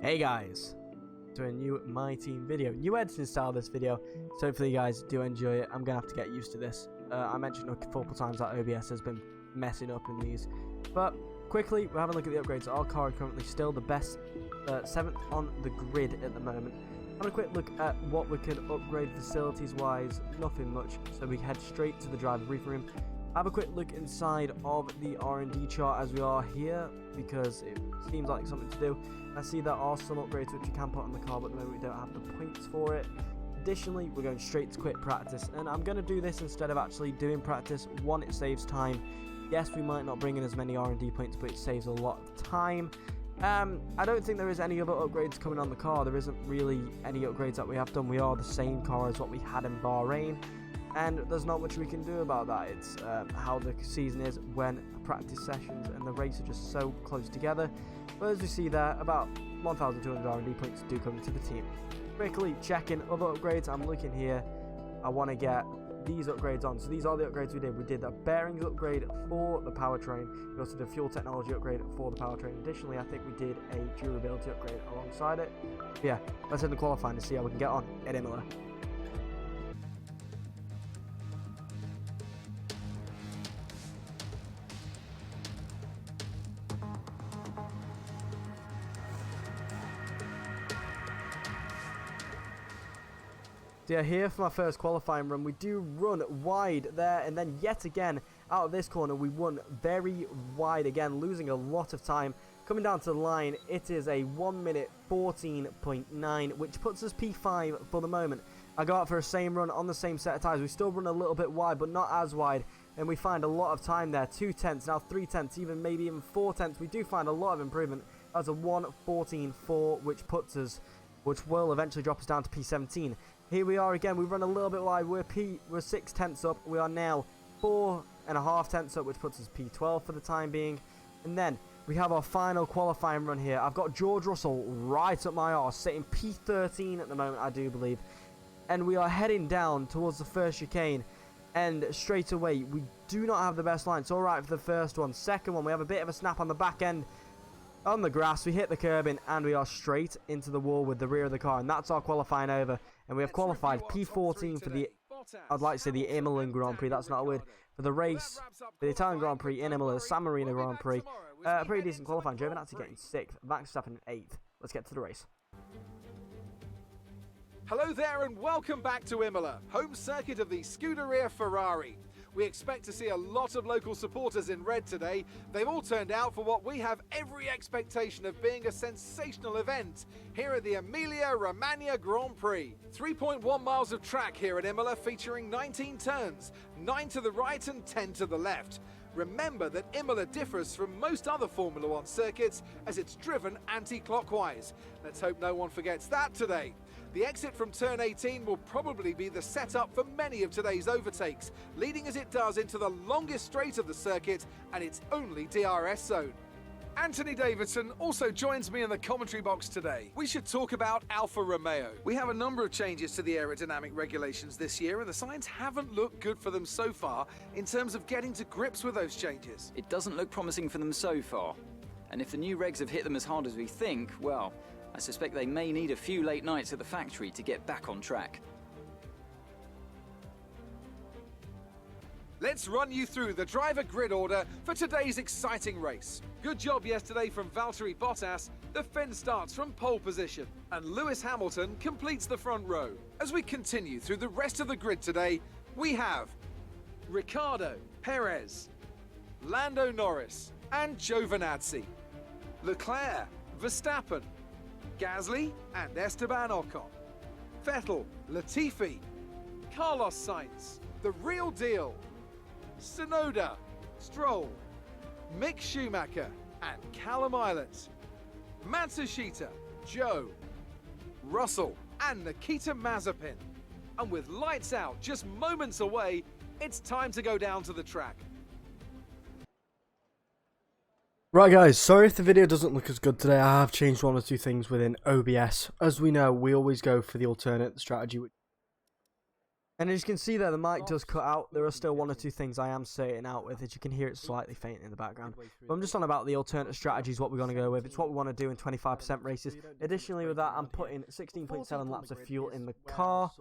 Hey guys, to a new My Team video, new editing style of this video, so hopefully you guys do enjoy it. I'm going to have to get used to this. I mentioned a couple times that OBS has been messing up in these, but quickly, we're having a look at the upgrades. Our car is currently still the best, 7th on the grid at the moment. Having a quick look at what we can upgrade facilities wise, nothing much, so we head straight to the driver briefing room. Have a quick look inside of the R&D chart as we are here, because it seems like something to do. I see there are some upgrades which you can put on the car, but at the moment we don't have the points for it. Additionally, we're going straight to quick practice, and I'm going to do this instead of actually doing practice. One, it saves time. Yes, we might not bring in as many R&D points, but it saves a lot of time. I don't think there is any other upgrades coming on the car. There isn't really any upgrades that we have done. We are the same car as what we had in Bahrain, and there's not much we can do about that. It's how the season is when practice sessions and the race are just so close together. But as we see there, about 1,200 R&D points do come to the team. Quickly checking other upgrades. I'm looking here. I want to get these upgrades on. So these are the upgrades we did. We did a bearings upgrade for the powertrain. We also did a fuel technology upgrade for the powertrain. Additionally, I think we did a durability upgrade alongside it. But yeah, let's head to qualifying to see how we can get on at Imola. So yeah, here for my first qualifying run, we do run wide there, and then yet again, out of this corner, we run very wide again, losing a lot of time. Coming down to the line, it is a 1 minute 14.9, which puts us P5 for the moment. I go out for a same run on the same set of tyres. We still run a little bit wide, but not as wide, and we find a lot of time there. 2 tenths, now 3 tenths, maybe even 4 tenths. We do find a lot of improvement. That's a 1:14.4, which will eventually drop us down to P17. Here we are again. We run a little bit wide. We're 6 tenths up. We are now 4.5 tenths up, which puts us P12 for the time being. And then we have our final qualifying run here. I've got George Russell right up my arse, sitting P13 at the moment, I do believe. And we are heading down towards the first chicane. And straight away, we do not have the best line. It's all right for the first one. Second one, we have a bit of a snap on the back end. On the grass, we hit the curbing, and we are straight into the wall with the rear of the car, and that's our qualifying over. And we have qualified P14 for the, I'd like to say the Imola Grand Prix, that's not a word, for the race, for the Italian Grand Prix in Imola, the San Marino Grand Prix. Pretty decent qualifying. Giovinazzi getting 6th, Max Verstappen in 8th. Let's get to the race. Hello there and welcome back to Imola, home circuit of the Scuderia Ferrari. We expect to see a lot of local supporters in red today. They've all turned out for what we have every expectation of being a sensational event here at the Emilia-Romagna Grand Prix. 3.1 miles of track here at Imola, featuring 19 turns, 9 to the right and 10 to the left. Remember that Imola differs from most other Formula One circuits as it's driven anti-clockwise. Let's hope no one forgets that today. The exit from turn 18 will probably be the setup for many of today's overtakes, leading as it does into the longest straight of the circuit and its only DRS zone. Anthony Davidson also joins me in the commentary box today. We should talk about Alfa Romeo. We have a number of changes to the aerodynamic regulations this year, and the signs haven't looked good for them so far in terms of getting to grips with those changes. It doesn't look promising for them so far. And if the new regs have hit them as hard as we think, well, I suspect they may need a few late nights at the factory to get back on track. Let's run you through the driver grid order for today's exciting race. Good job yesterday from Valtteri Bottas. The Finn starts from pole position, and Lewis Hamilton completes the front row. As we continue through the rest of the grid today, we have Ricciardo, Perez, Lando Norris, and Giovinazzi, Leclerc, Verstappen, Gasly and Esteban Ocon, Vettel, Latifi, Carlos Sainz, the real deal, Tsunoda, Stroll, Mick Schumacher and Callum Ilott, Matsushita, Joe, Russell and Nikita Mazepin. And with lights out just moments away, it's time to go down to the track. Right guys, sorry if the video doesn't look as good today. I have changed 1 or 2 things within OBS. As we know, we always go for the alternate strategy, which And as you can see there, the mic does cut out. There are still one or two things I am saying out with, as you can hear it slightly faint in the background. But I'm just on about the alternate strategies, what we're going to go with. It's what we want to do in 25% races. Additionally with that, I'm putting 16.7 laps of fuel in the car.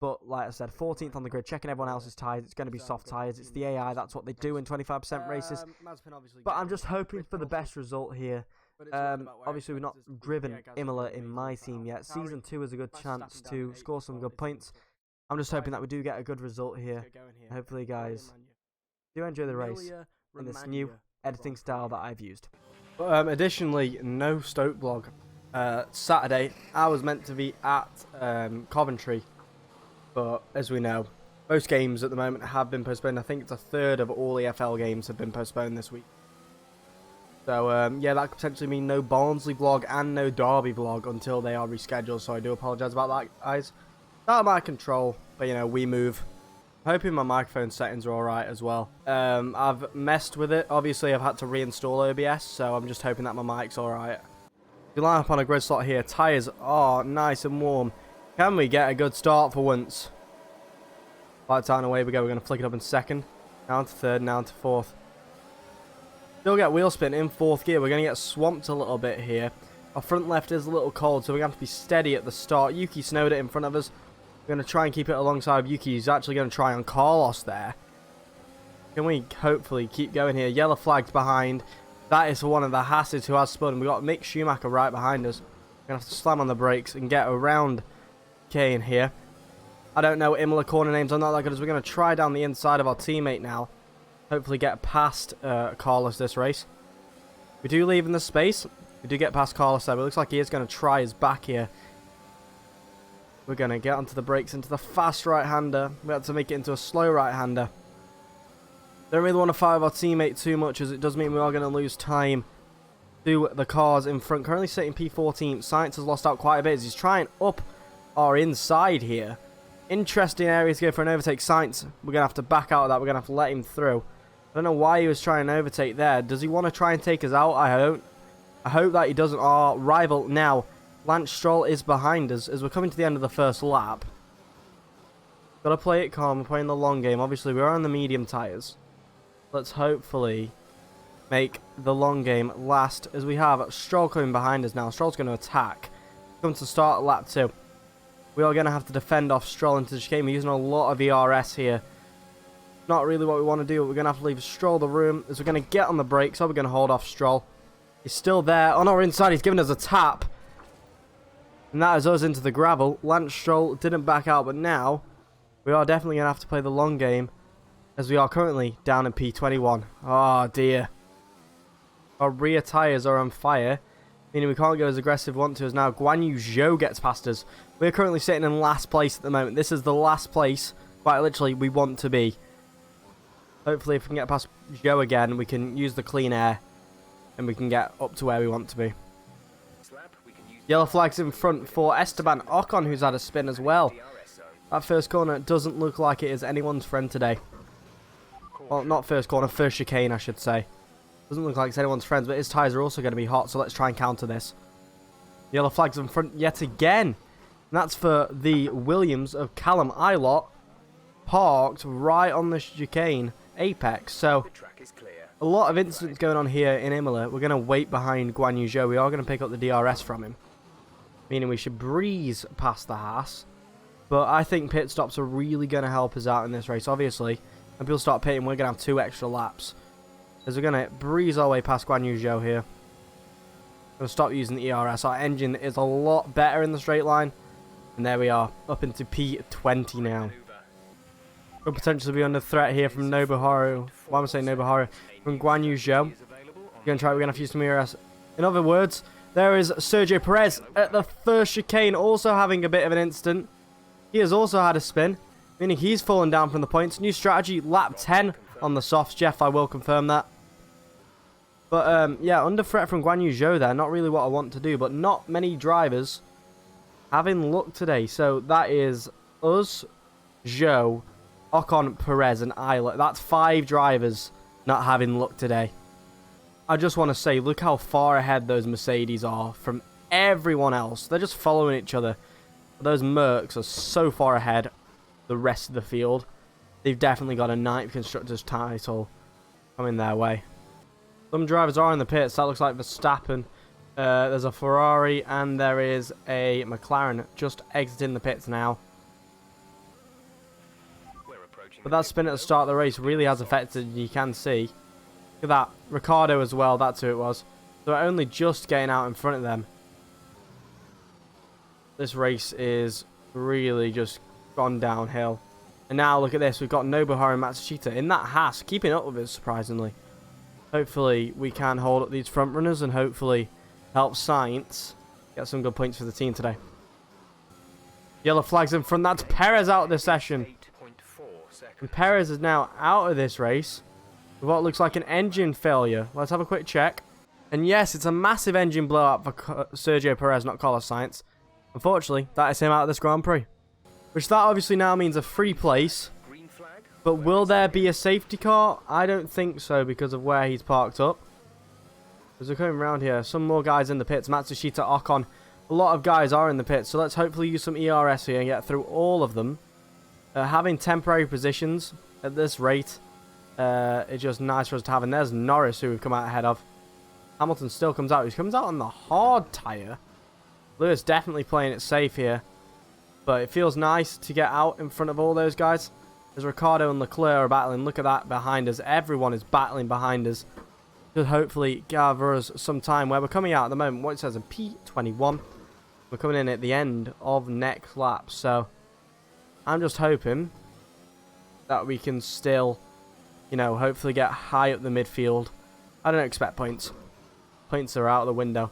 But like I said, 14th on the grid, checking everyone else's tyres. It's going to be soft tyres. It's the AI, that's what they do in 25% races. But I'm just hoping for the best result here. Obviously we've not driven Imola in my team yet. Season 2 is a good chance to score some good points. I'm just hoping that we do get a good result here. Hopefully, guys, do enjoy the race in this new editing style that I've used. Additionally, no Stoke vlog. Saturday, I was meant to be at Coventry, but as we know, most games at the moment have been postponed. I think it's a third of all EFL games have been postponed this week. So, yeah, that could potentially mean no Barnsley vlog and no Derby vlog until they are rescheduled. So I do apologise about that, guys. Out of my control, but you know, we move. I'm hoping my microphone settings are alright as well. I've messed with it. Obviously, I've had to reinstall OBS, so I'm just hoping that my mic's alright. We line up on a grid slot here. Tyres are nice and warm. Can we get a good start for once? Lights out and away we go. We're going to flick it up in second. Down to third, now to fourth. Still get wheel spin in fourth gear. We're going to get swamped a little bit here. Our front left is a little cold, so we're going to have to be steady at the start. Yuki snowed it in front of us. We're going to try and keep it alongside Yuki. He's actually going to try on Carlos there. Can we hopefully keep going here? Yellow flags behind. That is for one of the Hassids who has spun. We've got Mick Schumacher right behind us. We're going to have to slam on the brakes and get around Kane here. I don't know Imola corner names. I'm not that good, as we're going to try down the inside of our teammate now. Hopefully get past Carlos this race. We do leave in the space. We do get past Carlos there, but it looks like he is going to try his back here. We're going to get onto the brakes into the fast right-hander. We have to make it into a slow right-hander. Don't really want to fire our teammate too much, as it does mean we are going to lose time to the cars in front. Currently sitting P14. Science has lost out quite a bit as he's trying up our inside here. Interesting area to go for an overtake. Science, we're going to have to back out of that. We're going to have to let him through. I don't know why he was trying to overtake there. Does he want to try and take us out? I hope that he doesn't. Our rival now, Lance Stroll, is behind us as we're coming to the end of the first lap. Got to play it calm. We're playing the long game. Obviously, we're on the medium tyres. Let's hopefully make the long game last, as we have Stroll coming behind us now. Stroll's going to attack. Come to start lap 2. We are going to have to defend off Stroll into the chicane. We're using a lot of ERS here. Not really what we want to do. We're going to have to leave Stroll the room, as we're going to get on the brakes. So we're going to hold off Stroll. He's still there. On our inside, he's giving us a tap. And that is us into the gravel. Lance Stroll didn't back out, but now we are definitely going to have to play the long game, as we are currently down in P21. Oh dear. Our rear tyres are on fire, meaning we can't go as aggressive we want to, as now Guan Yu Zhou gets past us. We're currently sitting in last place at the moment. This is the last place, quite literally, we want to be. Hopefully if we can get past Zhou again, we can use the clean air and we can get up to where we want to be. Yellow flags in front for Esteban Ocon, who's had a spin as well. That first corner doesn't look like it is anyone's friend today. Well, not first corner, first chicane, I should say. Doesn't look like it's anyone's friends, but his tyres are also going to be hot, so let's try and counter this. Yellow flags in front yet again. And that's for the Williams of Callum Ilott, parked right on the chicane apex. So, a lot of incidents going on here in Imola. We're going to wait behind Guan Yu Zhou. We are going to pick up the DRS from him, meaning we should breeze past the Haas. But I think pit stops are really going to help us out in this race, obviously. When people start pitting, we're going to have 2 extra laps, as we're going to breeze our way past Guan Yu Zhou here. We'll stop using the ERS. Our engine is a lot better in the straight line. And there we are, up into P20 now. Could potentially be under threat here from Nobuharu. Why am I saying Nobuharu? From Guan Yu Zhou. We're going to have to use some ERS. In other words, there is Sergio Perez at the first chicane, also having a bit of an incident. He has also had a spin, meaning he's fallen down from the points. New strategy, lap 10 on the softs. Jeff, I will confirm that. But, yeah, under threat from Guan Yu Zhou there. Not really what I want to do, but not many drivers having luck today. So, that is us, Zhou, Ocon, Perez, and Ilott. That's 5 drivers not having luck today. I just want to say, look how far ahead those Mercedes are from everyone else. They're just following each other. Those Mercs are so far ahead. the rest of the field. They've definitely got a ninth constructors title coming their way. Some drivers are in the pits. That looks like Verstappen. There's a Ferrari and there is a McLaren just exiting the pits now. But that spin at the start of the race really has affected, you can see. Look at that. Ricciardo as well, that's who it was. They're only just getting out in front of them. This race is really just gone downhill. And now look at this, we've got Nobuharu and Matsushita in that Haas, keeping up with it surprisingly. Hopefully we can hold up these front runners and hopefully help Sainz get some good points for the team today. Yellow flags in front, that's Perez out of the session. And Perez is now out of this race with what looks like an engine failure. Let's have a quick check. And yes, it's a massive engine blowout for Sergio Perez, not Carlos Sainz. Unfortunately, that is him out of this Grand Prix. Which that obviously now means a free place. But will there be a safety car? I don't think so because of where he's parked up. As we're coming around here, some more guys in the pits. Matsushita, Ocon. A lot of guys are in the pits. So let's hopefully use some ERS here and get through all of them. Having temporary positions at this rate is just nice for us to have. And there's Norris, who we've come out ahead of. Hamilton still comes out. He comes out on the hard tyre. Lewis definitely playing it safe here. But it feels nice to get out in front of all those guys. As Ricciardo and Leclerc are battling. Look at that behind us. Everyone is battling behind us. To hopefully gather us some time where we're coming out at the moment. What it says in P21. We're coming in at the end of next lap. So I'm just hoping that we can still, you know, hopefully get high up the midfield. I don't expect points. Points are out of the window.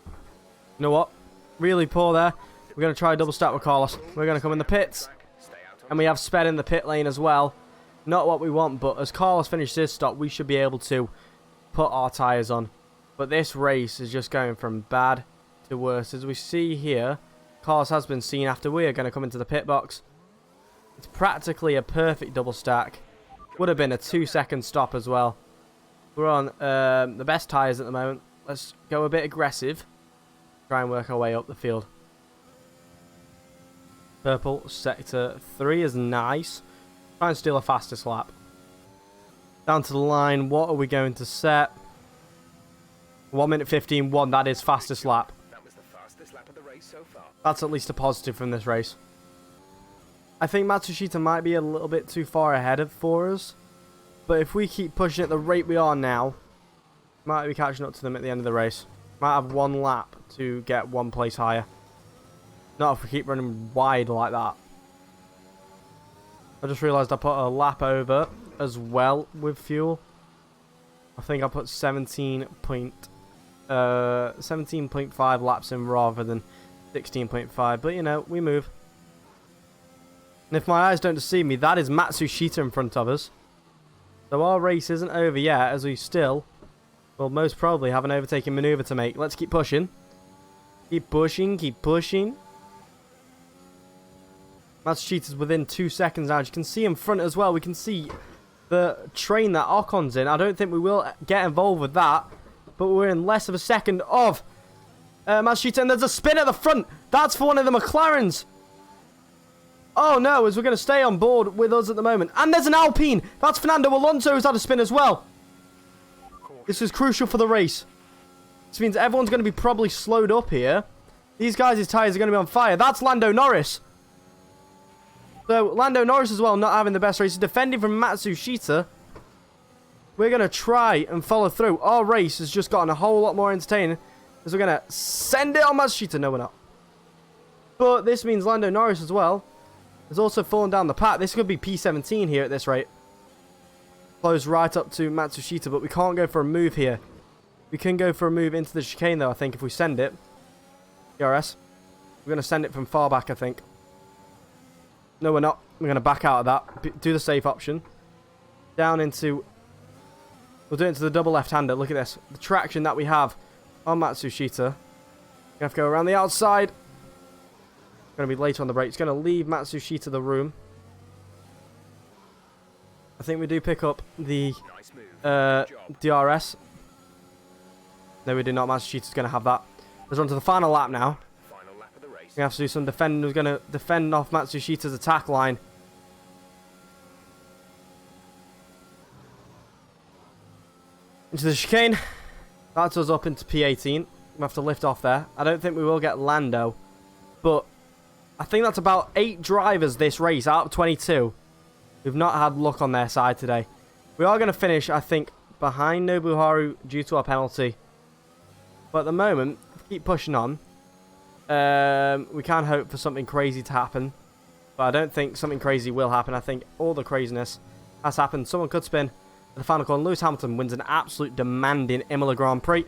You know what? Really poor there. We're going to try a double stack with Carlos. We're going to come in the pits. And we have sped in the pit lane as well. Not what we want, but as Carlos finishes his stop, we should be able to put our tyres on. But this race is just going from bad to worse. As we see here, Carlos has been seen after we are going to come into the pit box. It's practically a perfect double stack. Would have been a 2-second stop as well. We're on the best tyres at the moment. Let's go a bit aggressive. Try and work our way up the field. Purple sector 3 is nice. Try and steal a fastest lap. Down to the line. What are we going to set? 1 minute 15.1. That is fastest lap. That was the fastest lap of the race so far. That's at least a positive from this race. I think Matsushita might be a little bit too far ahead for us. But if we keep pushing at the rate we are now, might be catching up to them at the end of the race. Might have 1 lap to get 1 place higher. Not if we keep running wide like that. I just realised I put a lap over as well with fuel. I think I put 17.5 laps in rather than 16.5. But, you know, we move. And if my eyes don't deceive me, that is Matsushita in front of us. So our race isn't over yet, as we still will most probably have an overtaking manoeuvre to make. Let's keep pushing. Keep pushing, keep pushing. Matsushita's within 2 seconds now. As you can see in front as well, we can see the train that Ocon's in. I don't think we will get involved with that, but we're in less of a second of Matsushita, and there's a spin at the front. That's for one of the McLarens. Oh no, as we're going to stay on board with us at the moment. And there's an Alpine. That's Fernando Alonso who's had a spin as well. This is crucial for the race. This means everyone's going to be probably slowed up here. These guys' tyres are going to be on fire. That's Lando Norris. So, Lando Norris as well, not having the best race. Defending from Matsushita. We're going to try and follow through. Our race has just gotten a whole lot more entertaining. As we're going to send it on Matsushita. No, we're not. But this means Lando Norris as well has also fallen down the path. This could be P17 here at this rate. Close right up to Matsushita, but we can't go for a move here. We can go for a move into the chicane, though, I think, if we send it. DRS. We're going to send it from far back, I think. No, we're not. We're going to back out of that. Do the safe option. Down into... We'll do it into the double left-hander. Look at this. The traction that we have on Matsushita. We have to go around the outside. Going to be late on the brake. It's going to leave Matsushita the room. I think we do pick up the DRS. No, we do not. Matsushita's going to have that. Let's run to the final lap now. We have to do some defending. We're going to defend off Matsushita's attack line. Into the chicane. That's us up into P18. We have to lift off there. I don't think we will get Lando. But I think that's about 8 drivers this race out of 22. We've not had luck on their side today. We are going to finish, I think, behind Nobuharu due to our penalty. But at the moment, if we keep pushing on, we can hope for something crazy to happen. But I don't think something crazy will happen. I think all the craziness has happened. Someone could spin at the final corner. Lewis Hamilton wins an absolute demanding Imola Grand Prix.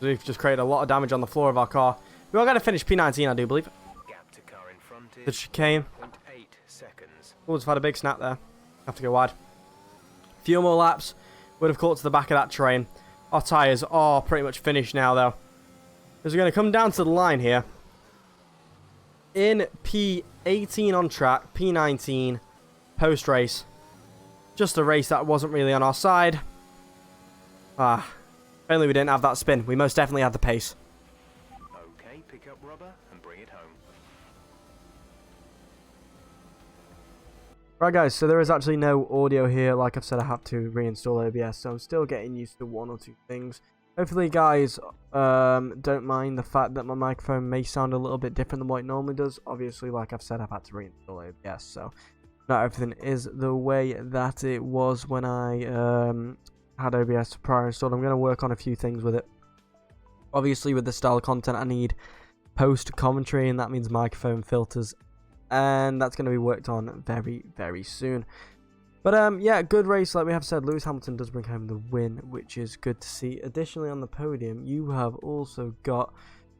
We've just created a lot of damage on the floor of our car. We are going to finish P19, I do believe. Gap to car in front is The chicane. 0.8 seconds. Oh, we've had a big snap there. Have to go wide. Few more laps. Would have caught to the back of that train. Our tyres are pretty much finished now, though. Because we're going to come down to the line here. In P18 on track. P19 post-race. Just a race that wasn't really on our side. Only we didn't have that spin. We most definitely had the pace. Okay, pick up rubber and bring it home. Right, guys, so there is actually no audio here. Like I've said, I have to reinstall OBS, so I'm still getting used to one or two things. Hopefully, guys, don't mind the fact that my microphone may sound a little bit different than what it normally does. Obviously, like I've said, I've had to reinstall OBS, so not everything is the way that it was when I had OBS prior installed. I'm going to work on a few things with it. Obviously, with the style of content, I need post commentary, and that means microphone filters, and that's going to be worked on very, very soon. But yeah, good race. Like we have said, Lewis Hamilton does bring home the win, which is good to see. Additionally, on the podium, you have also got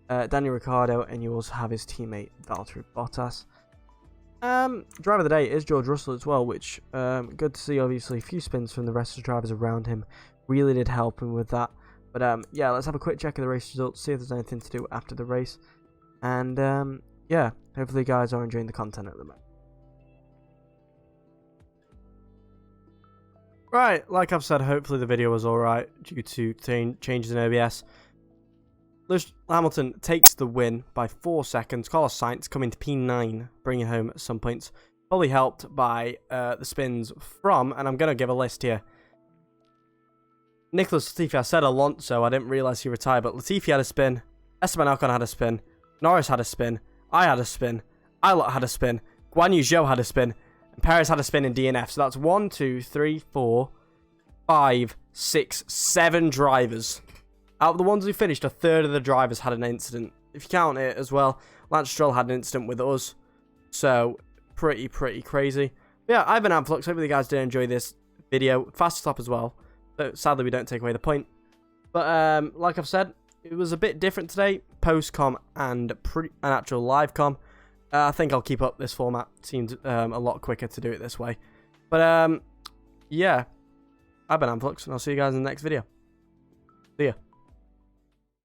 Daniel Ricciardo, and you also have his teammate Valtteri Bottas. Driver of the day is George Russell as well, which good to see. Obviously, a few spins from the rest of the drivers around him really did help him with that. But yeah, let's have a quick check of the race results, see if there's anything to do after the race. And yeah, hopefully you guys are enjoying the content at the moment. Right, like I've said, hopefully the video was alright due to changes in OBS. Lewis Hamilton takes the win by 4 seconds. Carlos Sainz coming to P9, bringing home some points. Probably helped by the spins from, and I'm going to give a list here. Nicholas Latifi, I said Alonso, I didn't realise he retired, but Latifi had a spin. Esteban Ocon had a spin. Norris had a spin. I had a spin. Ilott had a spin. Guan Yu Zhou had a spin. And Perez had a spin in DNF. So that's 1, 2, 3, 4, 5, 6, 7 drivers. Out of the ones who finished, a third of the drivers had an incident. If you count it as well, Lance Stroll had an incident with us. So, pretty crazy. But yeah, I've been Amflux. Hopefully you guys did enjoy this video. Fastest lap as well. But sadly, we don't take away the point. But like I've said, it was a bit different today. Post-com and an actual live-com. I think I'll keep up this format. Seems a lot quicker to do it this way. But yeah, I've been Amflux, and I'll see you guys in the next video. See ya.